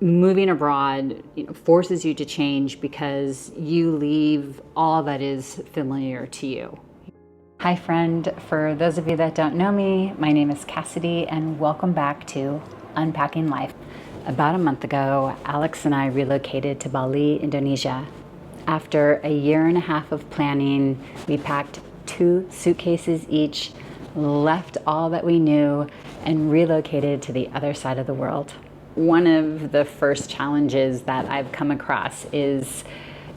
moving abroad, forces you to change because you leave all that is familiar to you. Hi friend, for those of you that don't know me, my name is Cassidy and welcome back to Unpacking Life. About a month ago, Alex and I relocated to Bali, Indonesia. After a year and a half of planning, we packed 2 suitcases each, left all that we knew, and relocated to the other side of the world. One of the first challenges that I've come across is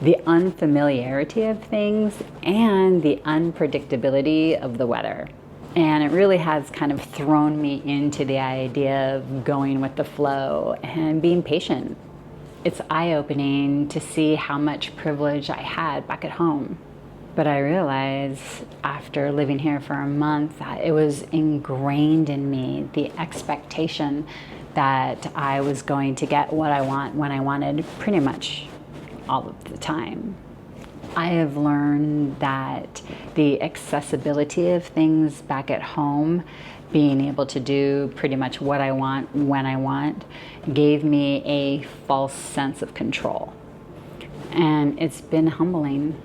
the unfamiliarity of things and the unpredictability of the weather. And it really has kind of thrown me into the idea of going with the flow and being patient. It's eye-opening to see how much privilege I had back at home. But I realized after living here for a month that it was ingrained in me, the expectation that I was going to get what I want when I wanted pretty much all of the time. I have learned that the accessibility of things back at home, being able to do pretty much what I want when I want, gave me a false sense of control. And it's been humbling.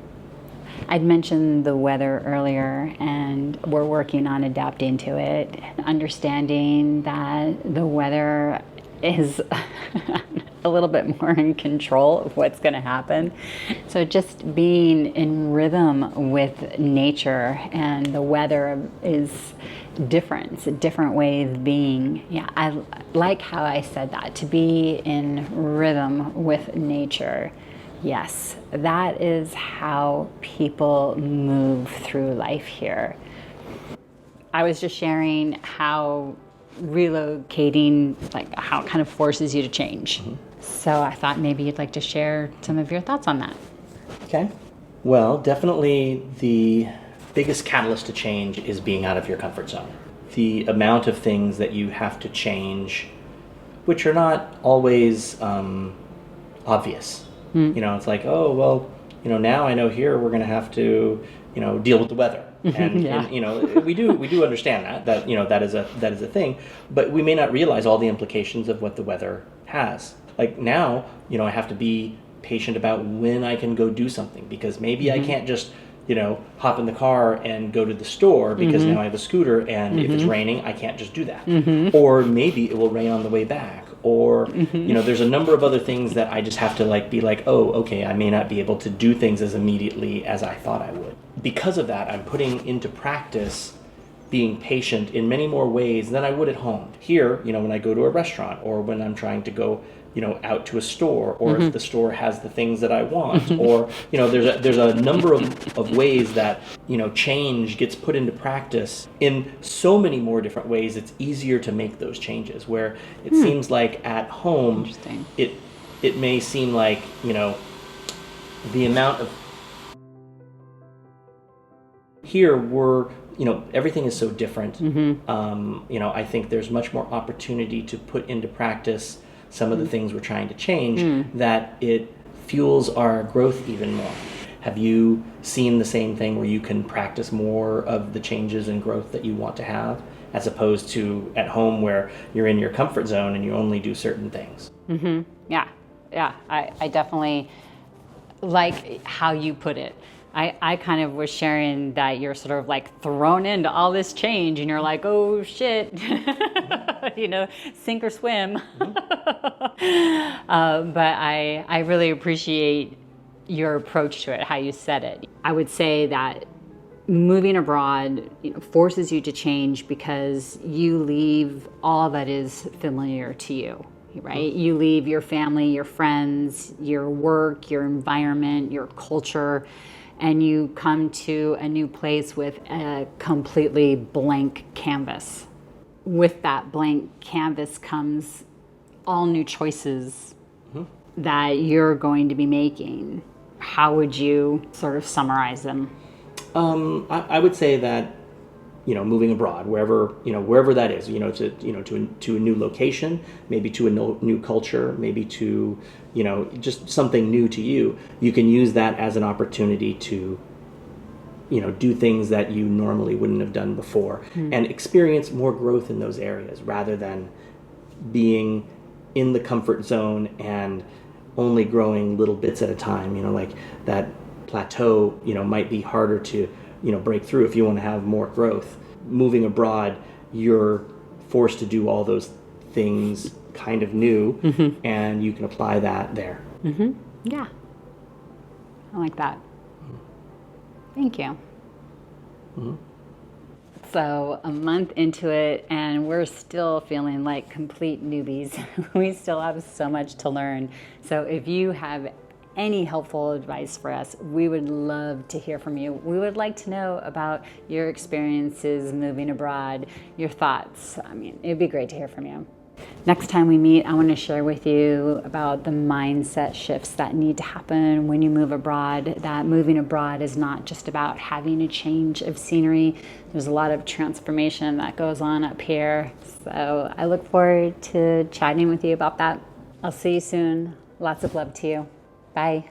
I'd mentioned the weather earlier, and we're working on adapting to it, understanding that the weather is a little bit more in control of what's going to happen. So just being in rhythm with nature, and the weather is different. It's a different way of being. Yeah, I like how I said that, to be in rhythm with nature. Yes, that is how people move through life here. I was just sharing how relocating, how it kind of forces you to change. Mm-hmm. So I thought maybe you'd like to share some of your thoughts on that. Okay. Well, definitely the biggest catalyst to change is being out of your comfort zone. The amount of things that you have to change, which are not always obvious. It's like, oh, well, now I know here we're going to have to, deal with the weather. And, yeah. and we do understand that that is a thing, but we may not realize all the implications of what the weather has. Like now, I have to be patient about when I can go do something, because maybe I can't just, hop in the car and go to the store because now I have a scooter, and if it's raining, I can't just do that. Or maybe it will rain on the way back. Or, there's a number of other things that I just have to be like, oh, okay, I may not be able to do things as immediately as I thought I would. Because of that, I'm putting into practice being patient in many more ways than I would at home. Here, when I go to a restaurant, or when I'm trying to go, out to a store, or if the store has the things that I want, or, there's a number of ways that, change gets put into practice in so many more different ways. It's easier to make those changes, where it seems like at home, it may seem like, the amount of, here we're, everything is so different. I think there's much more opportunity to put into practice some of the things we're trying to change, that it fuels our growth even more. Have you seen the same thing, where you can practice more of the changes and growth that you want to have, as opposed to at home where you're in your comfort zone and you only do certain things? Yeah. I definitely like how you put it. I kind of was sharing that you're sort of thrown into all this change, and you're like, oh shit, sink or swim. But I really appreciate your approach to it, how you said it. I would say that moving abroad forces you to change because you leave all that is familiar to you. Right? You leave your family, your friends, your work, your environment, your culture, and you come to a new place with a completely blank canvas. With that blank canvas comes all new choices that you're going to be making. How would you sort of summarize them? I would say that, moving abroad, wherever that is, to a new location, maybe to a new culture, maybe to, just something new to you, you can use that as an opportunity to, do things that you normally wouldn't have done before, and experience more growth in those areas, rather than being in the comfort zone and only growing little bits at a time. Like that plateau, might be harder to, break through if you want to have more growth. Moving abroad, you're forced to do all those things kind of new, and you can apply that there. Yeah. I like that. Thank you. So a month into it, and we're still feeling like complete newbies. We still have so much to learn. So if you have any helpful advice for us, we would love to hear from you. We would like to know about your experiences moving abroad, your thoughts. I mean, it'd be great to hear from you. Next time we meet, I want to share with you about the mindset shifts that need to happen when you move abroad, that moving abroad is not just about having a change of scenery. There's a lot of transformation that goes on up here. So I look forward to chatting with you about that. I'll see you soon. Lots of love to you. Bye.